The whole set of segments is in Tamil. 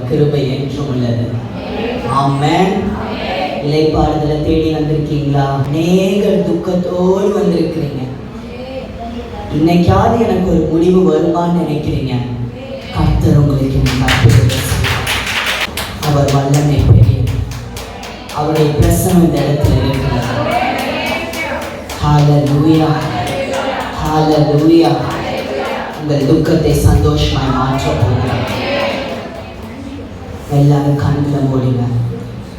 கிருபை என்றும் உள்ளது. ஆமென். இளைப்பாறுதலை தேடி வந்திருக்கீங்களா? அநேகர் துக்கத்தோடு வந்திருக்கிறீங்க. இன்னைக்காவது எனக்கு ஒரு முடிவு வருமான்னு நினைக்கிறீங்க. கர்த்தர் உங்களுக்கு அவர் வல்லமை பெரியது. அவருடைய பிரசனம் இந்த இடத்துல இருக்கிறது. ஹல்லேலூயா, ஹல்லேலூயா. உங்கள் துக்கத்தை சந்தோஷமாய் மாற்ற போகிறார். எல்லாரும் கண்களை மூடுங்க.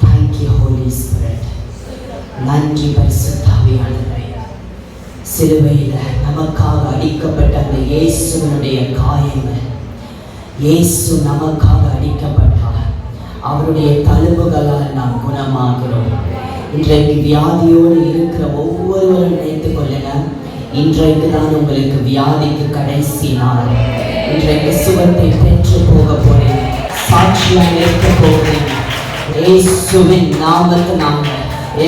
Thank you holy spirit. நன்றி பரிசுத்த ஆவியானவரே. சிலுவையில் நமக்காக அடிக்கப்பட்ட அந்த இயேசுவினுடைய காயங்கள், இயேசு நமக்காக அடிக்கப்பட்டார். அவருடைய தழும்புகளால் நாம் குணமாகிறோம். இன்றைக்கு வியாதியோடு இருக்கிற ஒவ்வொருவரும் நினைத்துக் கொள்ளுங்க, இன்றைக்கு தான் உங்களுக்கு வியாதிக்கு கடைசி நாள். இன்றைக்கு சுகத்தை பெற்று போக போறீங்க. சாட்சியாக இருக்க போகிறீங்க. இயேசுவின் நாமத்தினால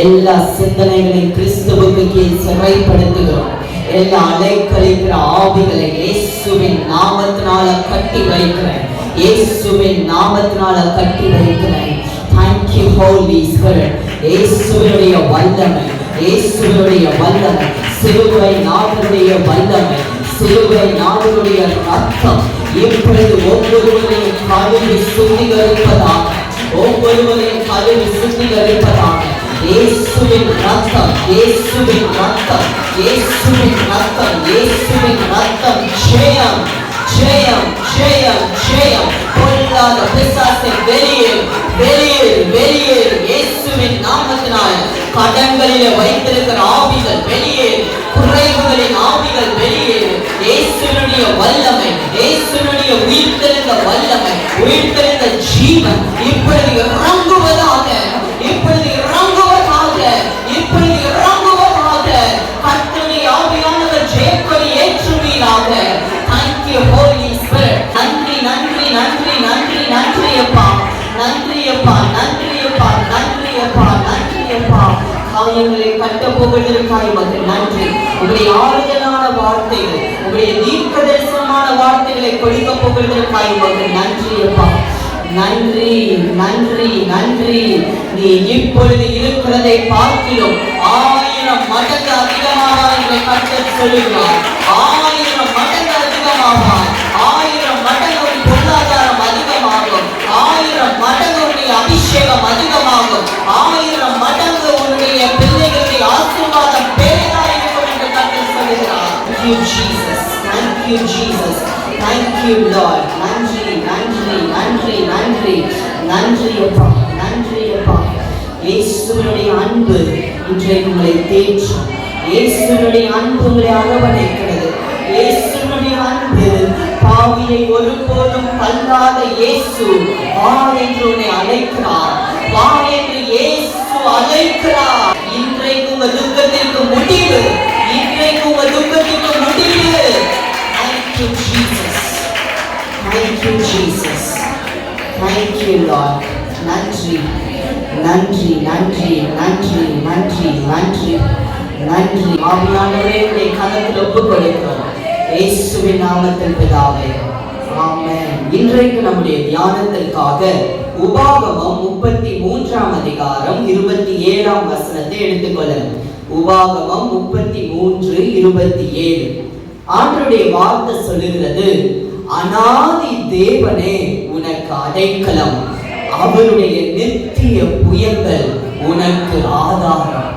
எல்லா சிந்தனைகளையும் கிறிஸ்துவுக்கு கீழ் சிறைப்படுத்துகிறோம். எல்லா அலைக்கழிக்கிற ஆவிகளை இயேசுவின் நாமத்தினால கட்டி வைக்கிறேன். இயேசுவின் நாமத்தினால கட்டி வைக்கிறேன். Thank you Holy Spirit. இயேசுவினுடைய வல்லமை, இயேசுவினுடைய வல்லமை, சிலுவை நாதனுடைய வல்லமை, சிலுவை நாதனுடைய ரத்தம் இப்பொழுது ஒவ்வொருவரையும் கழுவி சுத்திகரிப்பதாக, ஒவ்வொருவரையும் கழுவி சுத்திகரிப்பதாக. இயேசுவின் ரத்தம், இயேசுவின் ரத்தம், இயேசுவின் ரத்தம், இயேசுவின் ரத்தம். ஜெயம், ஜெயம், ஜெயம், ஜெயம். பொல்லாத பிசாசை வெளியேறு, வெளியேறு, வெளியேறு. இயேசுவின் நாமத்தினால் கடன்களிலே வைத்திருக்கிற ஆவிகள் வெளியேறு, குறைவுகளின் ஆவிகள் வெளியேறு. இயேசுவினுடைய வல்லமை, இயேசுவினுடைய உயிர்த்தெழுந்த வல்லமை, உயிர்த்தெழுந்த ஜீவன் இப்பொழுது இறங்குவதாக, இப்பொழுது இறங்குவதாக, இப்பொழுது இறங்குவதாக. கர்த்தருடைய ஆவியானவர் Jayakodi ஏற்றுவீராக. Thank you Holy Spirit. நன்றி, நன்றி, நன்றி, நன்றி, நன்றி அப்பா, நன்றி அப்பா, நன்றி அப்பா, நன்றி அப்பா, நன்றி அப்பா. காயங்களை கட்ட போவதற்காக உமக்கு நன்றி. உங்களுடைய ஆறுதலான வார்த்தைகள், உங்களுடைய தீர்க்க தரிசனமான வார்த்தைகளை கொடுக்க போவதற்காக உமக்கு நன்றி அப்பா. நன்றி, நன்றி, நன்றி. நீ இப்பொழுது இருக்கிறதை பார்க்கிறோம் 1000 மடங்கு அதிகமாக என்று கர்த்தர் சொல்லுகிறார். 1000 மடங்கு அதிகமாக, 1000 மடங்கு பொருளாதாரம் அதிகமாகும், 1000 மடங்கு உன்னுடைய அபிஷேகம் அதிகமாகும், 1000 மடங்கு உன்னுடைய பிள்ளைகளுடைய ஆசீர்வாதம் பெரிதாயிருக்கும் என்று கர்த்தர் சொல்லுகிறார். Thank you Jesus, thank you Jesus, thank you Lord. நன்றி, நன்றி, நன்றி, நன்றி, நன்றி அப்பா, நன்றி அப்பா. இயேசுவினுடைய அன்பு இன்றைக்கு உங்களை தேற்றும். இயேசுவினுடைய அன்பு உங்களை அரவணைக்கிறது. இயேசுவினுடைய அன்பு பாவியை ஒருபோதும் தள்ளாத இயேசு வா என்று உன்னை அழைக்கிறார். வா என்று இயேசு அழைக்கிறார். இன்றைக்கு உங்க துக்கத்திற்கு முடிவு, இன்றைக்கு உங்க துக்கத்திற்கு முடிவு. Thank you Jesus, thank you Jesus, thank you Lord. நன்றி, நன்றி, நன்றி, நன்றி, நன்றி, நன்றி, நன்றி. ஆவியானவரே உம்முடைய கரத்தில் ஒப்புக் கொடுக்கிறோம். இயேசுவின் நாமத்தில் பிதாவே, ஆமென். இன்றைக்கு நம்முடைய தியானத்திற்காக உபாகமம் 33 அதிகாரம் 27 வசனத்தை எடுத்துக்கொள்ளுங்கள். உபாகமம் 33:27. ஆண்டவருடைய வார்த்தை சொல்லுகிறது, அநாதி தேவனே உனக்கு அடைக்கலம், அவருடைய நித்திய புயங்கள் உனக்கு ஆதாரம்.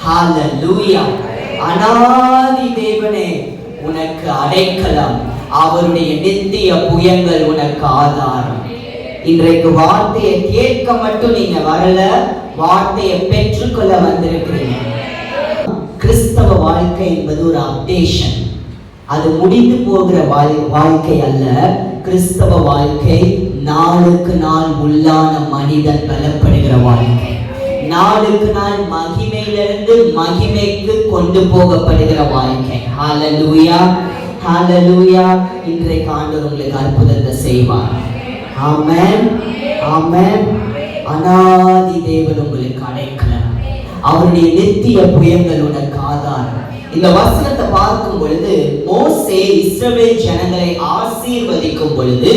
ஹல்லேலூயா. அநாதி தேவனே உனக்கு அடைக்கலம், அவருடைய நித்திய புயங்கள் உனக்கு ஆதாரம். இன்றைக்கு வார்த்தையை கேட்க மட்டும் நீங்க வரல, வார்த்தையை பெற்றுக்கொள்ள வந்திருக்கிறீங்க. கிறிஸ்தவ வாழ்க்கை என்பது ஒரு அப்டேஷன். அது முடிந்து போகிற வாழ்க்கை அல்ல. கிறிஸ்தவ வாழ்க்கை நாளுக்கு நாள் உள்ளான மனிதன் பலப்படுகிற வாழ்க்கை. நாளுக்கு நாள் மகிமையிலிருந்து மகிமைக்கு கொண்டு போகப்படுகிற வாழ்க்கை. ஹல்லேலூயா, ஹல்லேலூயா. இன்றைக்கு ஆண்டவர் உங்களுக்கு அற்புதத்தை செய்வார். ஆமென், ஆமென். அநாதி தேவன் உங்களுக்கு அடைக்கலம், அவருடைய நித்திய புயங்கள் உனக்கு ஆதாரம். இந்த வசனத்தை பார்க்கும் பொழுது மோசே இஸ்ரவேல் ஜனங்களை ஆசீர்வதிக்கும் பொழுது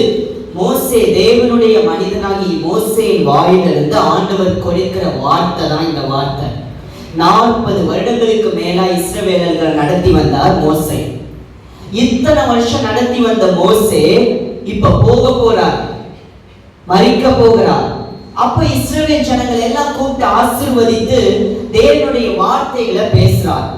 மோசே, தேவனுடைய மனிதனாகி மோசேயின் வாயிலிருந்து ஆண்டவர் கொடுக்கிற வார்த்தை தான் இந்த வார்த்தை. 40 வருடங்களுக்கு மேலா இஸ்ரவேலர்கள் நடத்தி வந்தார் மோசே. இத்தனை வருஷம் நடத்தி வந்த மோசே இப்ப போக போறார், மரிக்க போகிறார். அப்ப இஸ்ரவேல் ஜனங்கள் எல்லாம் கூப்பிட்டு ஆசீர்வதித்து தேவனுடைய வார்த்தைகளை பேசுறார்.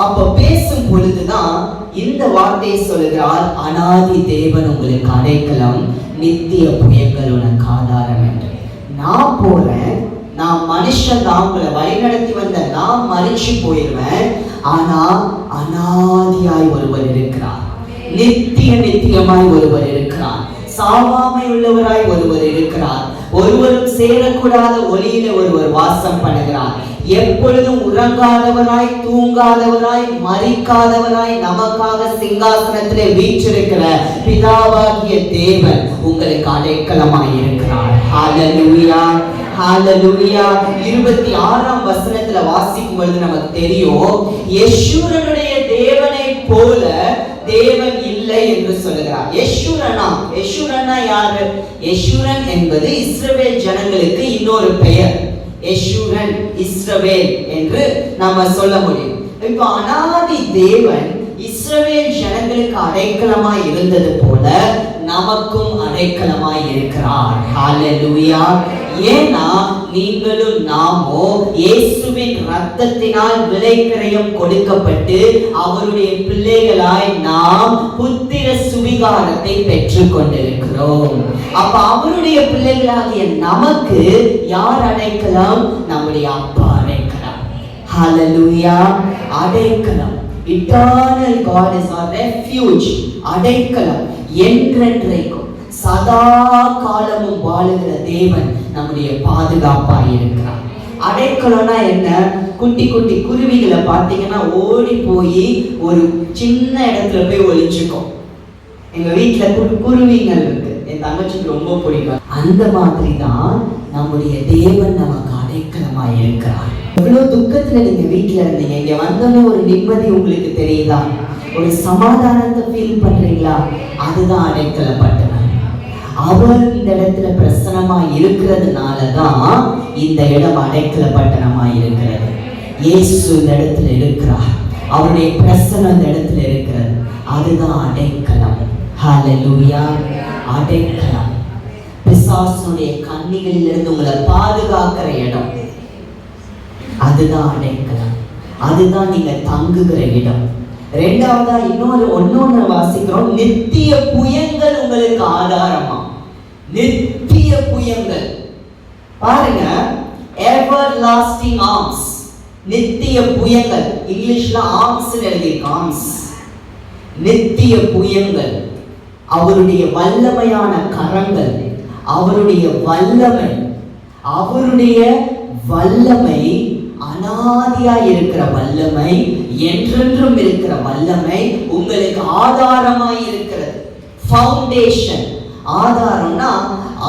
அப்ப பேசும் பொழுதுதான் இந்த வார்த்தையை சொல்லுகிறார், அனாதி தேவன் உங்களுக்கு அடைக்கலம், நித்திய புயங்கள் உனக்கு ஆதாரம் என்று. நான் போறேன், நான் மனுஷன் தான், உங்களை வழிநடத்தி வந்த நான் மறிச்சு போயிடுவேன். ஆனா அனாதியாய் ஒருவர் இருக்கிறார், நித்தியமாய் ஒருவர் இருக்கிறார், சாவாமை உள்ளவராய் ஒருவர் இருக்கிறார், ஒருவரும் சேரக்கூடாத ஒளியில ஒருவர் வாசம் பண்ணுகிறார், எப்பொழுதும் உறங்காதவராய் தூங்காதவராய் மரிக்காதவராய் நமக்காக சிங்காசனத்திலே வீற்றிருக்கிற பிதாவாகிய தேவன் உங்களுக்கு அடைக்கலமாய் இருக்கிறார். ஹல்லேலூயா, ஹல்லேலூயா. 26ஆம் வசனத்துல வாசிக்கும் பொழுது நமக்கு தெரியும், யெஷூரனுடைய தேவனை போல தேவன் இல்லை என்று சொல்லுகிறார். யெஷூரனா யாரு? யெஷூரன் என்பது இஸ்ரவேல் ஜனங்களுக்கு இன்னொரு பெயர். யெஷூரன், இஸ்ரவேல் என்று நாம சொல்ல முடியும். இப்ப அனாதி தேவன் இஸ்ரவேல் ஜனங்களுக்கு அடைக்கலமாய் இருந்தது போல நமக்கும் அடைக்கலமாய் இருக்கிறார். ஹல்லேலூயா. ஏன்னா நீங்களும் நாமோ இயேசுவின் இரத்தத்தினால் விலைக்கிரயம் கொடுக்கப்பட்டு அவருடைய பிள்ளைகளாய் நாம் புத்திர சுவிகாரத்தை பெற்றுக் கொண்டிருக்கிறோம். அப்ப அவருடைய பிள்ளைகளாகிய நமக்கு யார் அடைக்கலம்? நம்முடைய அப்பா அடைக்கலம். ஹல்லேலூயா. அடைக்கலம். Eternal God is our refuge. அடைக்கலம். என்றென்றைக்கும் சதா காலமும் வாழுகிற தேவன் நம்முடைய பாதுகாப்பாய் இருக்கிறார். அடைக்கலம்னா என்ன? குட்டி குட்டி குருவிகளை பார்த்தீங்கன்னா ஓடி போய் ஒரு சின்ன இடத்துல போய் ஒளிச்சுக்கும். எங்க வீட்டுல குருவிகள் இருக்கு, என் தங்கச்சிக்கு ரொம்ப பிடிக்கும். அந்த மாதிரி தான் நம்முடைய தேவன் நமக்கு அடைக்கலமாய் இருக்கிறார். எவ்வளவு துக்கத்துல நீங்க வீட்டுல இருந்தீங்க, இங்க வந்தோன்னு ஒரு நிம்மதி உங்களுக்கு தெரியுதா? ஒரு சமாதானத்தை ஃபீல் பண்றீங்களா? அதுதான் அடைக்கலப்பட்டவர். அவர் இந்த இடத்துல பிரசன்னமா இருக்கிறதுனாலதான் இந்த இடம் அடைக்கலப்பட்டனமா இருக்கிறது. இயேசு இந்த இடத்துல இருக்கிறார், அவருடைய பிரசன்னம் இந்த இடத்துல இருக்கிறது. அதுதான் அடைக்கலம். ஹல்லேலூயா. அடைக்கலம். பிசாசுடைய கண்ணிகளில் இருந்து உங்களை பாதுகாக்கிற இடம். அதுதான் அடைக்கலம். அதுதான் நீங்க தங்குகிற இடம். இரண்டாவதா இன்னொன்னு வாசிக்கிறோம், நித்திய புயங்கள் உங்களுக்கு ஆதாரமா. நித்திய புயங்கள் பாருங்க, everlasting arms. நித்திய புயங்கள், இங்கிலீஷ்ல ஆர்ம்ஸ் எழுதியிருக்கு, ஆர்ம்ஸ். நித்திய புயங்கள், அவருடைய வல்லமையான கரங்கள், அவருடைய வல்லமை அனாதியா இருக்கிற வல்லமை, என்றென்றும் இருக்கிற வல்லமை உங்களுக்கு ஆதாரமாய் இருக்கிறது. ஃபவுண்டேஷன். ஆதாரம்னா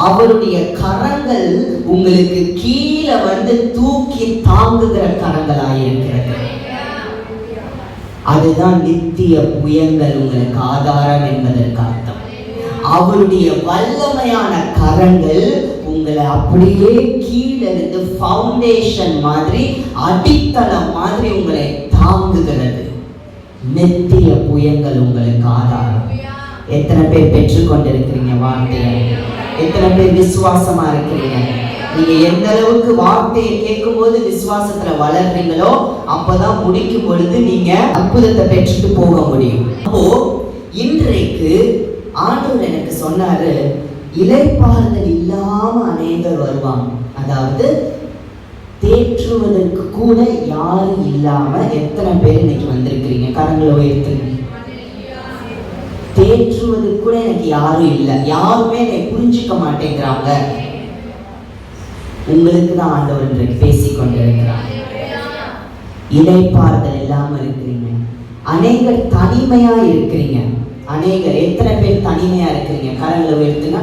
அவருடைய கரங்கள் உங்களுக்கு கீழே வந்து தூக்கி தாங்குகிற கரங்களாய் இருக்கிறது. அதுதான் நித்திய புயங்கள் உங்களுக்கு ஆதாரம் என்பதற்கு அர்த்தம். அவருடைய வல்லமையான கரங்கள் உங்களை அப்படியே கீழே இருந்து ஃபவுண்டேஷன் மாதிரி, அடித்தளம் மாதிரி உங்களை தாங்குகிறது. நித்திய புயங்கள் உங்களுக்கு ஆதாரம். எத்தனை பேர் பெற்றுக்கொண்டிருக்கிறீங்க வார்த்தையை? எத்தனை பேர் விசுவாசமா இருக்கிறீங்க? நீங்க எந்த அளவுக்கு வார்த்தையை கேட்கும் போது விசுவாசத்துல வளர்றீங்களோ அப்பதான் முடிக்கும் பொழுது நீங்க அற்புதத்தை பெற்றுட்டு போக முடியும். அப்போ இன்றைக்கு ஆண்டவர் எனக்கு சொன்னாரு, இளைப்பாறுதல் இல்லாம அநேகர் வருவாங்க. அதாவது தேற்றுவதற்கு கூட யாரும் இல்லாம எத்தனை பேர் இன்னைக்கு வந்திருக்கிறீங்க? கரங்களை உயர்த்துங்க. தேற்றுவதற்கு கூட எனக்கு யாரும் இல்லை, யாருமே என்னை புரிஞ்சுக்க மாட்டேங்கிறாங்க. உங்களுக்கு தான் ஆண்டவர் இன்றைக்கு பேசிக்கொண்டிருக்கிறார். இளைப்பாறுதல் இல்லாம இருக்கிறீங்க. அநேகர் தனிமையா இருக்கிறீங்க. அநேகர், எத்தனை பேர் தனிமையா இருக்கிறீங்க? கரங்களை உயர்த்துங்க.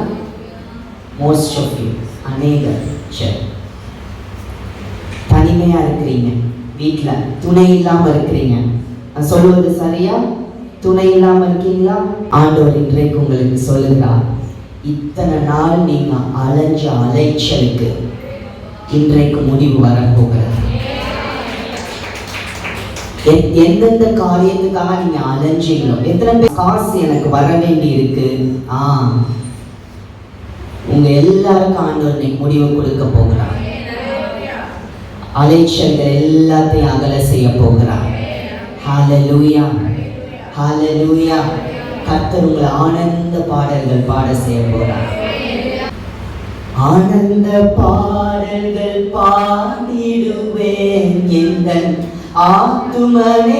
Most of you. அநேகர் தனிமையா இருக்கிறீங்க. வீட்டுல துணை இல்லாம இருக்கிறீங்க. நான் சொல்லுவது சரியா? துணை இல்லாம இருக்கீங்களா? ஆண்டவர் இன்றைக்கு உங்களுக்கு சொல்லுகிறார், இத்தனை நாள் நீங்க அலைஞ்ச அலைச்சலுக்கு இன்றைக்கு முடிவு வரப்போகிறது. எந்தெந்த காரியத்துக்காக நீங்க அலைஞ்சீங்களோ, எத்தனை பேர் காசு எனக்கு வர வேண்டி இருக்கு, உங்க எல்லாருக்கும் ஆண்டவர் நீ முடிவு கொடுக்க போகிறார். அலைச்சல்கள் எல்லாத்தையும் அகல செய்ய போகிறார். ஹல்லேலூயா, ஹல்லேலூயா. கர்த்தர் உங்களை ஆனந்த பாடல்கள் பாட செய்ய போகிறார். ஆனந்த பாடல்கள் பாடிடுவேன், எந்தன் ஆத்துமனேசரை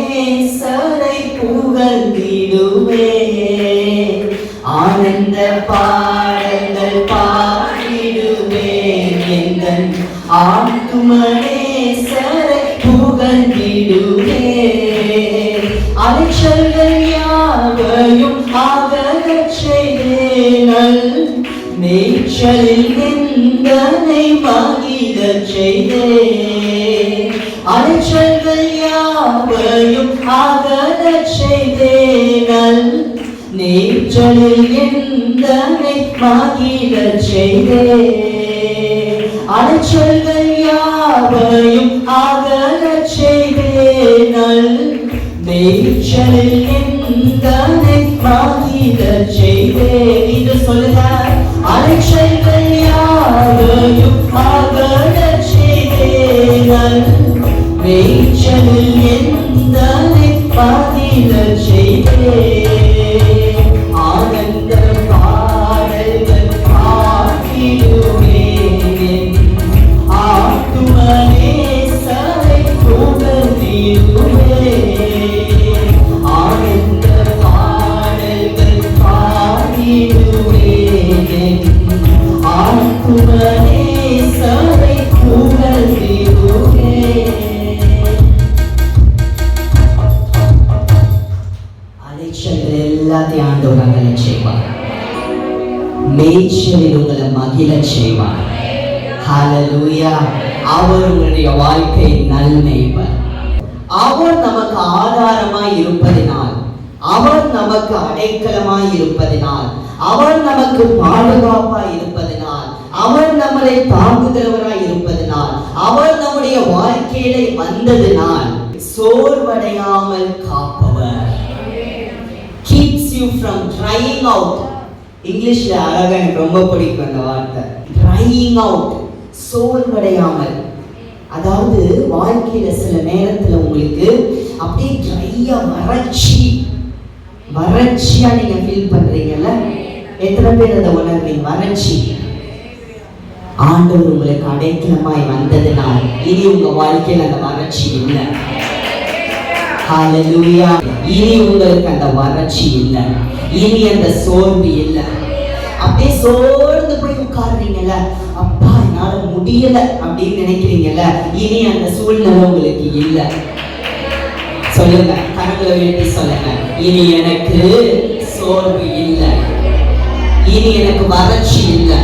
புகழ்ந்திடுவேன். ஆனந்த பாடல்கள் பாடிடுவேன், எந்தன் ஆத்துமனேசரை புகழ்ந்திடுவேன். அலைச்சல்கள் யாவையும் அகலச் செய்தேன், மேய்ச்சலில் எந்தனை மகிழச் செய்தேன். அலைச்சல்கள் யாவையும் அகலச் செய்தேன், மேய்ச்சலில் எந்தனை மகிழச் செய்தேன். அலைச்சல்கள் யாவையும் அகலச் செய்தேன், மேய்ச்சலில் எந்தனை மகிழச் செய்தேன். இது சொல்லுங்க, அலைச்சல்கள் யாவையும் அகலச் செய்தேன், மேய்ச்சலில் எந்தனை மகிழச் செய்தேன். ஆனந்த பாடல்கள் பாடிடுவேன், ஆத்துமனேசரை புகழ்ந்திடுவேன். ஆனந்த பாடல்கள் பாடிடுவேன், ஆத்துமனேசரை புகழ்ந்திடுவேன். அலைச்சல்கள் எல்லாத்தையும் ஆண்டவர் அகலச் செய்வார், மேய்ச்சலில் உங்களை மகிழச் செய்வார். ஹல்லேலூயா. அவர் உங்களுடைய வாழ்க்கை நல்மேய்ப்பர். அவர் நமக்கு ஆதாரமாய் இருப்பதினால், அவர் நமக்கு அடைக்கலமாய் இருப்பதினால், அவர் நமக்கு பாதுகாப்பாய் இருப்பதினால், அவர் நம்மளை தாங்குகிறவராய் இருப்பதினால், அவர் நம்முடைய வாழ்க்கையில வந்ததினால் சோர்வடையாமல் காப்பவர். Keeps you from drying out. இங்கிலீஷ்ல அழகா எனக்கு ரொம்ப பிடிக்கும் அந்த வார்த்தை, drying out. சோர்வடையாமல். அதாவது வாழ்க்கையில சில நேரத்துல உங்களுக்கு அப்படியே ட்ரையா வறட்சியா நீங்க ஃபீல் பண்றீங்கல்ல? எத்தனை பேர் அதை உணர்றீங்க? வறட்சி. ஆண்டவர் உங்களுக்கு அடைக்கலமாய் வந்ததினால் இனி உங்க வாழ்க்கையில அந்த வறட்சி இல்லை. ஹல்லேலூயா. இனி உங்களுக்கு அந்த வறட்சி இல்லை, இனி அந்த சோர்வு இல்லை. அப்படியே சோர்ந்து போய் உட்கார்றீங்கல்ல, அப்பா என்னால முடியல அப்படின்னு நினைக்கிறீங்கல்ல, இனி அந்த சூழ்நிலை உங்களுக்கு இல்லை. சொல்லுங்க, கரங்களை வேண்டி சொல்லுங்க, இனி எனக்கு சோர்வு இல்லை, இனி எனக்கு வறட்சி இல்லை,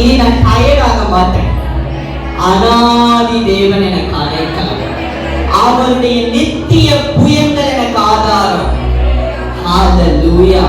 இனி நான் டயர்டாக மாட்டேன். அனாதி தேவன் எனக்கு அடைக்கலம், அவருடைய நித்திய புயங்கள் எனக்கு ஆதாரம். ஹல்லேலூயா.